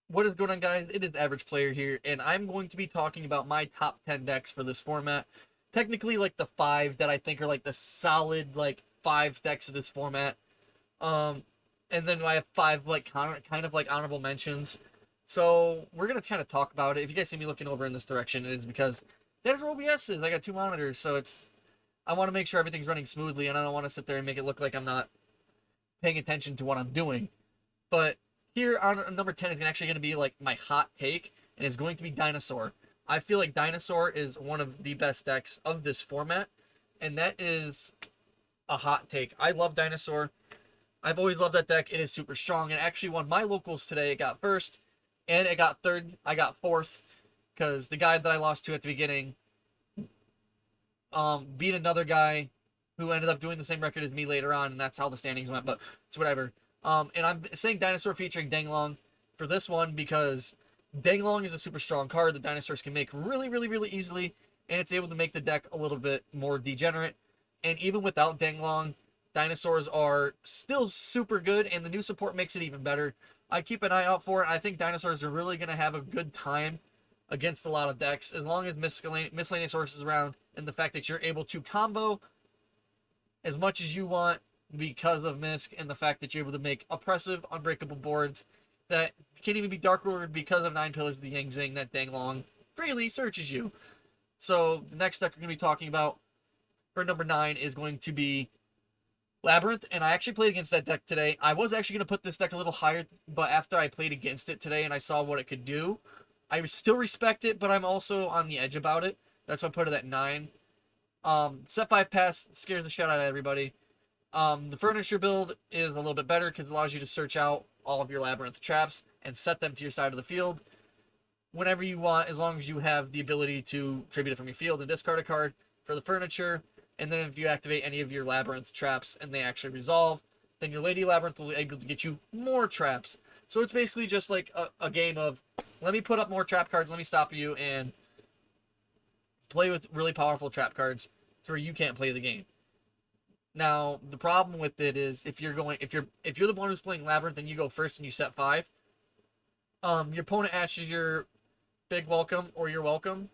What is going on, guys? It is Average Player here, and I'm going to be talking about my top 10 decks for this format. Technically, like the five that I think are like the solid, like five decks of this format. Um, and then I have five like kind of like honorable mentions. So we're gonna kind of talk about it. If you guys see me looking over in this direction, it is because that's where OBS is. I got two monitors, so I want to make sure everything's running smoothly, and I don't want to sit there and make it look like I'm not paying attention to what I'm doing. But here on number 10 is actually going to be like my hot take, and is going to be Dinosaur. I feel like Dinosaur is one of the best decks of this format, and that is a hot take. I love Dinosaur. I've always loved that deck. It is super strong. It actually won my locals today. It got first, and it got third. I got fourth, because the guy that I lost to at the beginning beat another guy who ended up doing the same record as me later on, and that's how the standings went, but it's whatever. And I'm saying Dinosaur featuring Danglong for this one because Danglong is a super strong card that dinosaurs can make really, really, really easily, and it's able to make the deck a little bit more degenerate. And even without Danglong, dinosaurs are still super good, and the new support makes it even better. I keep an eye out for it. I think dinosaurs are really going to have a good time against a lot of decks as long as miscellaneous sources around, and the fact that you're able to combo as much as you want because of Misk, and the fact that you're able to make oppressive, unbreakable boards that can't even be Dark Ordered because of 9 Pillars of the Yang Zing that Danglong freely searches you. So the next deck we're going to be talking about for number 9 is going to be Labyrinth, and I actually played against that deck today. I was actually going to put this deck a little higher, but after I played against it today and I saw what it could do, I still respect it, but I'm also on the edge about it. That's why I put it at 9. Set 5 pass scares the shit out of everybody. The furniture build is a little bit better because it allows you to search out all of your Labyrinth traps and set them to your side of the field whenever you want, as long as you have the ability to tribute it from your field and discard a card for the furniture. And then if you activate any of your Labyrinth traps and they actually resolve, then your Lady Labyrinth will be able to get you more traps. So it's basically just like a game of, let me put up more trap cards, let me stop you, and play with really powerful trap cards so you can't play the game. Now, the problem with it is if you're the one who's playing Labyrinth and you go first and you set 5, your opponent ashes your big welcome or your welcome,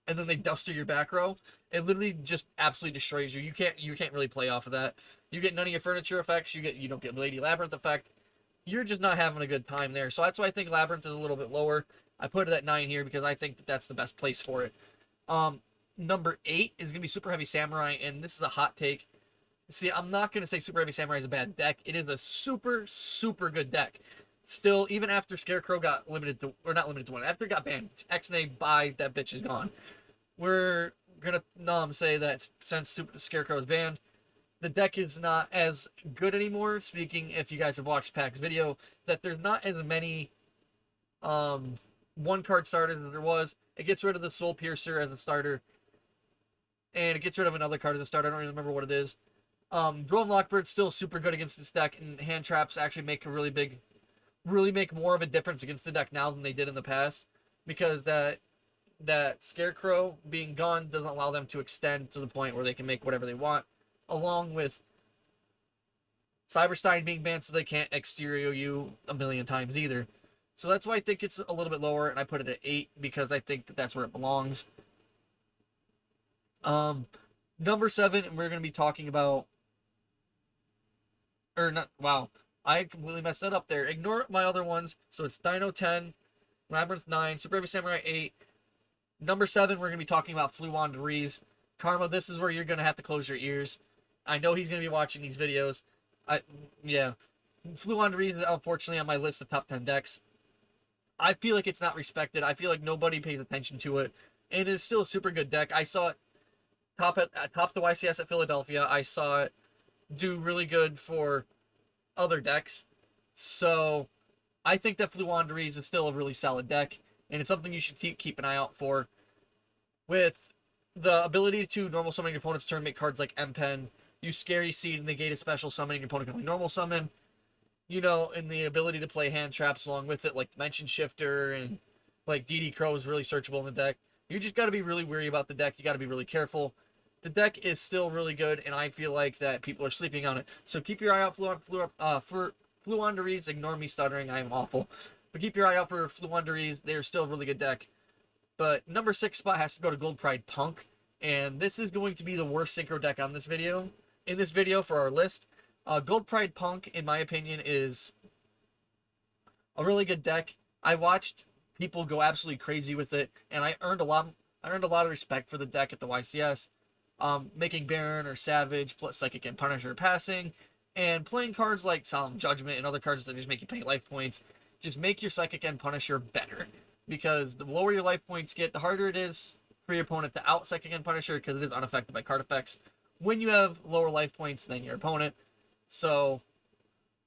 and then they duster your back row. It literally just absolutely destroys you. You can't really play off of that. You get none of your furniture effects. You don't get Lady Labyrinth effect. You're just not having a good time there. So that's why I think Labyrinth is a little bit lower. I put it at 9 here because I think that that's the best place for it. Number 8 is going to be Super Heavy Samurai, and this is a hot take. See, I'm not going to say Super Heavy Samurai is a bad deck. It is a super, super good deck. Still, even after Scarecrow got limited to, or not limited to 1, after it got banned, X-Nay, bye, that bitch is gone. We're going to say that since Scarecrow is banned, the deck is not as good anymore. Speaking, if you guys have watched Pack's video, that there's not as many one-card starters as there was. It gets rid of the Soul Piercer as a starter, and it gets rid of another card as a starter. I don't even remember what it is. Drone Lockbird's still super good against this deck, and hand traps actually make more of a difference against the deck now than they did in the past, because that Scarecrow being gone doesn't allow them to extend to the point where they can make whatever they want, along with Cyberstein being banned so they can't exterior you a million times either. So that's why I think it's a little bit lower, and I put it at 8 because I think that that's where it belongs. Number 7, we're going to be talking about, or not, wow, I completely messed that up there. Ignore my other ones. So it's Dino 10, Labyrinth 9, Super Heavy Samurai 8. Number 7, we're going to be talking about Fluon Dries. Karma, this is where you're going to have to close your ears. I know he's going to be watching these videos. Yeah. Fluon Dries is unfortunately on my list of top 10 decks. I feel like it's not respected. I feel like nobody pays attention to it. And it is still a super good deck. I saw it top the YCS at Philadelphia. I saw it do really good for other decks. So I think that Fluon Dries is still a really solid deck, and it's something you should keep an eye out for. With the ability to normal summon your opponent's turn, make cards like M-Pen, use Scary Seed, and negate a special summon, your opponent can only normal summon. And the ability to play hand traps along with it, like Dimension Shifter, and like DD Crow is really searchable in the deck. You just got to be really wary about the deck. You got to be really careful. The deck is still really good, and I feel like that people are sleeping on it. So keep your eye out for Fluon Dries. Ignore me stuttering. I am awful. But keep your eye out for Fluunderies. They're still a really good deck. But number 6 spot has to go to Gold Pride Punk. And this is going to be the worst synchro deck on this video. In this video for our list. Gold Pride Punk, in my opinion, is a really good deck. I watched people go absolutely crazy with it, and I earned a lot of respect for the deck at the YCS. Making Baron or Savage, plus Psychic and Punisher passing, and playing cards like Solemn Judgment and other cards that just make you pay life points. Just make your Psychic and Punisher better, because the lower your life points get, the harder it is for your opponent to out Psychic and Punisher, because it is unaffected by card effects when you have lower life points than your opponent. So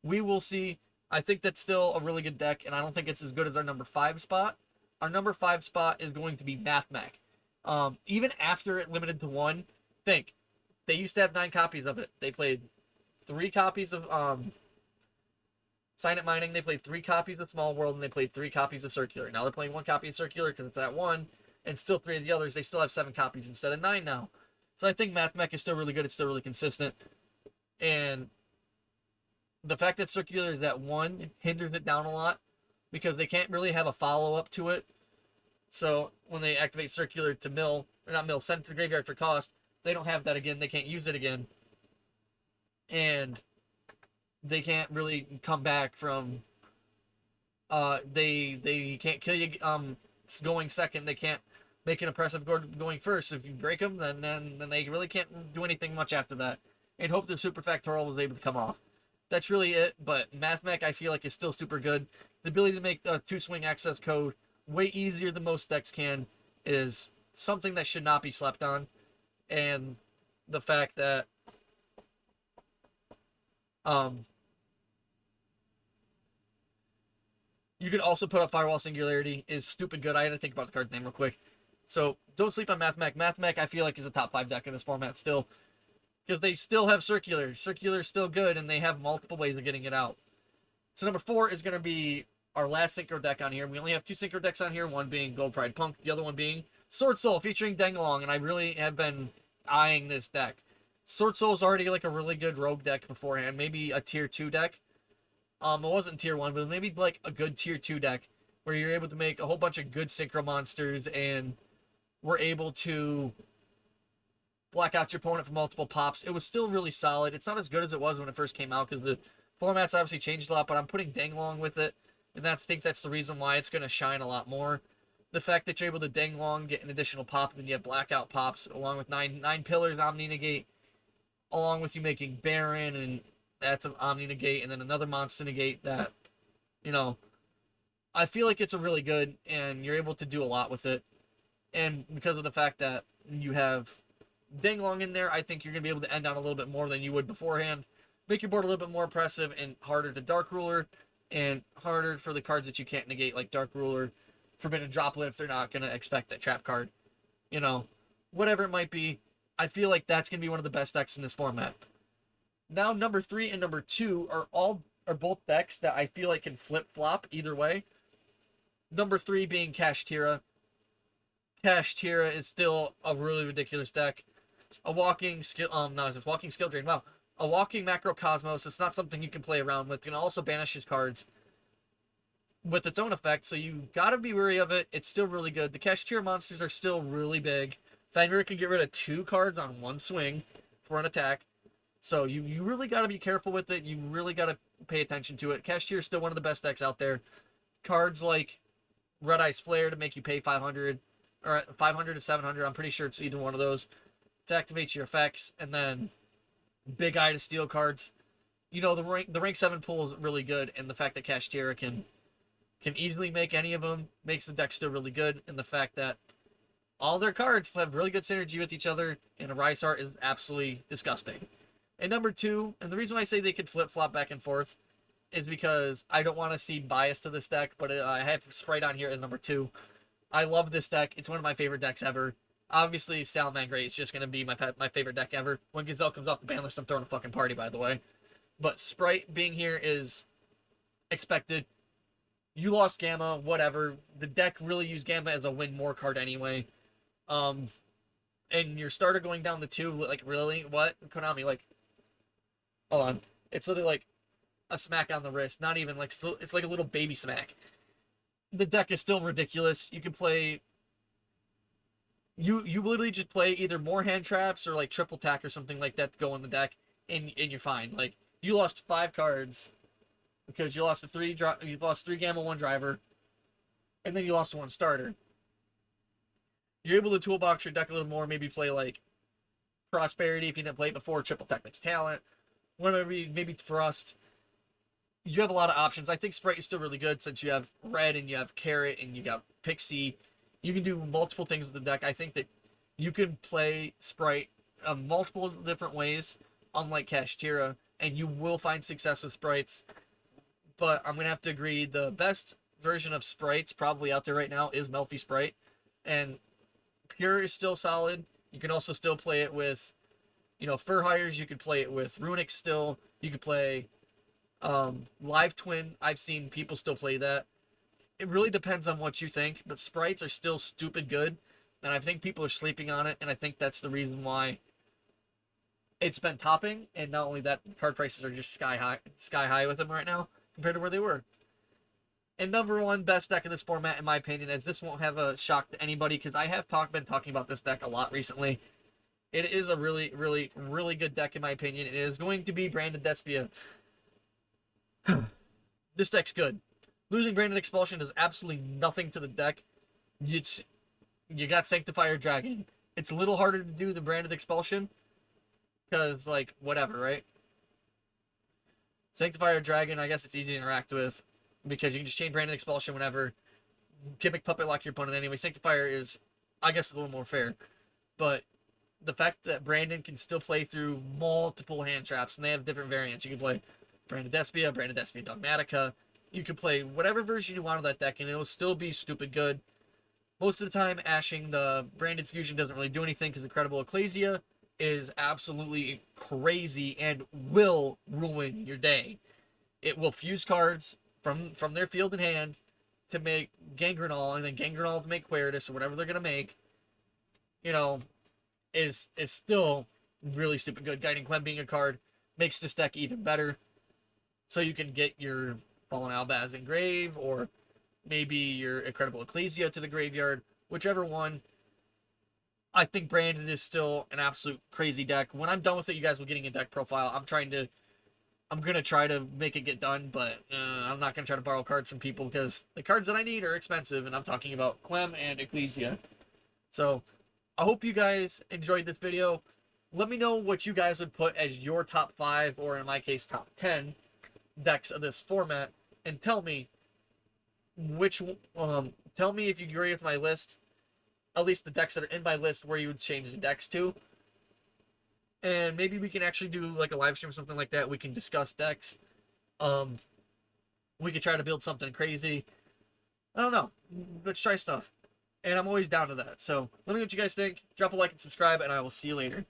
we will see. I think that's still a really good deck, and I don't think it's as good as our number 5 spot. Our number 5 spot is going to be Mathmech. Even after it limited to 1, think, they used to have 9 copies of it. They played 3 copies of Signet Mining, they played 3 copies of Small World, and they played 3 copies of Circular. Now they're playing 1 copy of Circular because it's at 1, and still 3 of the others. They still have 7 copies instead of 9 now. So I think Mathmech is still really good. It's still really consistent. And the fact that Circular is at 1 hinders it down a lot, because they can't really have a follow-up to it. So when they activate Circular to mill, or not mill, send it to the graveyard for cost, they don't have that again. They can't use it again. And they can't really come back from... They can't kill you going second. They can't make an impressive going first. If you break them, then they really can't do anything much after that. And hope the Super Factorial was able to come off. That's really it, but Mathmech, I feel like, is still super good. The ability to make a 2-swing access code way easier than most decks can is something that should not be slept on. And the fact that you can also put up Firewall Singularity is stupid good. I had to think about the card's name real quick. So don't sleep on Mathmech. Mathmech, I feel like, is a top 5 deck in this format still, because they still have Circular. Circular is still good, and they have multiple ways of getting it out. So number 4 is going to be our last synchro deck on here. We only have 2 synchro decks on here, one being Gold Pride Punk, the other one being Sword Soul featuring Denglong, and I really have been eyeing this deck. Sword Soul is already like a really good rogue deck beforehand, maybe a tier 2 deck. It wasn't tier 1, but maybe like a good tier 2 deck, where you're able to make a whole bunch of good synchro monsters, and we're able to black out your opponent for multiple pops. It was still really solid. It's not as good as it was when it first came out, because the format's obviously changed a lot, but I'm putting Denglong with it, and I think that's the reason why it's going to shine a lot more. The fact that you're able to Denglong, get an additional pop, and then you have blackout pops, along with 9 pillars, Omni Negate, along with you making Baron, and that's an Omni Negate, and then another Monster Negate that, you know, I feel like it's a really good, and you're able to do a lot with it. And because of the fact that you have Denglong in there, I think you're going to be able to end on a little bit more than you would beforehand. Make your board a little bit more impressive and harder to Dark Ruler, and harder for the cards that you can't negate, like Dark Ruler, Forbidden Droplet, if they're not going to expect that trap card. You know, whatever it might be, I feel like that's going to be one of the best decks in this format. Now, number 3 and number 2 are both decks that I feel like can flip-flop either way. Number 3 being Kashtira. Kashtira is still a really ridiculous deck. A walking skill, walking skill drain. Wow. A walking Macrocosmos. It's not something you can play around with. It can also banish his cards with its own effect, so you gotta be wary of it. It's still really good. The Kashtira monsters are still really big. Fenrir can get rid of 2 cards on 1 swing for an attack. So you really gotta be careful with it. You really gotta pay attention to it. Kashtira is still one of the best decks out there. Cards like Red Ice Flare to make you pay 500, or 500 to 700. I'm pretty sure it's either one of those to activate your effects, and then Big Eye to steal cards. You know, the rank 7 pool is really good, and the fact that Kashtira can easily make any of them makes the deck still really good, and the fact that all their cards have really good synergy with each other, and a Rise Heart is absolutely disgusting. And number 2, and the reason why I say they could flip-flop back and forth is because I don't want to see bias to this deck, but I have Sprite on here as number 2. I love this deck. It's one of my favorite decks ever. Obviously, Salamangreat is just going to be my favorite deck ever. When Gazelle comes off the ban list, I'm throwing a fucking party, by the way. But Sprite being here is expected. You lost Gamma, whatever. The deck really used Gamma as a win more card anyway. And your starter going down the 2, like, really? What? Konami, like, hold on. It's literally like a smack on the wrist. Not even, like, it's like a little baby smack. the deck is still ridiculous. You can play you literally just play either more hand traps or like triple tack or something like that to go in the deck, and you're fine. Like you lost 5 cards because you lost you lost 3 Gamma 1 driver, and then you lost 1 starter. You're able to toolbox your deck a little more, maybe play like Prosperity if you didn't play it before, triple Technic's Talent, whatever, maybe Thrust. You have a lot of options. I think Sprite is still really good since you have Red and you have Carrot and you got Pixie. You can do multiple things with the deck. I think that you can play Sprite multiple different ways, unlike Kashtira, and you will find success with Sprites. But I'm going to have to agree, the best version of Sprites probably out there right now is Melfi Sprite. And Pure is still solid. You can also still play it with, Fur Hires. You could play it with Runic still. You could play Live Twin. I've seen people still play that. It really depends on what you think, but Sprites are still stupid good, and I think people are sleeping on it, and I think that's the reason why it's been topping. And not only that, the card prices are just sky high with them right now compared to where they were. And number 1 best deck in this format, in my opinion, as this won't have a shock to anybody because I have been talking about this deck a lot recently. It is a really, really, really good deck in my opinion. It is going to be Branded Despia. This deck's good. Losing Branded Expulsion does absolutely nothing to the deck. You got Sanctifier Dragon. It's a little harder to do than Branded Expulsion because, like, whatever, right? Sanctifier Dragon, I guess it's easy to interact with because you can just chain Branded Expulsion whenever. Gimmick Puppet Lock your opponent anyway. Sanctifier is, I guess, a little more fair. But the fact that Brandon can still play through multiple hand traps, and they have different variants. You can play Branded Despia Dogmatica. You can play whatever version you want of that deck, and it'll still be stupid good. Most of the time, ashing the Branded Fusion doesn't really do anything because Incredible Ecclesia is absolutely crazy and will ruin your day. It will fuse cards from their field in hand to make Gangrenal, and then Gangrenal to make Queritus, or whatever they're going to make, is still really stupid good. Guiding Quem being a card makes this deck even better. So you can get your Fallen Albaz in grave, or maybe your Incredible Ecclesia to the graveyard, whichever one. I think Branded is still an absolute crazy deck. When I'm done with it, you guys will getting a deck profile. I'm going to try to make it get done, but I'm not going to try to borrow cards from people because the cards that I need are expensive, and I'm talking about Quem and Ecclesia. So, I hope you guys enjoyed this video. Let me know what you guys would put as your top 5, or in my case, top 10 decks of this format, and tell me tell me if you agree with my list, at least the decks that are in my list, where you would change the decks to. And maybe we can actually do like a live stream or something like that. We can discuss decks. We could try to build something crazy. I don't know. Let's try stuff. And I'm always down to that. So let me know what you guys think. Drop a like and subscribe, and I will see you later.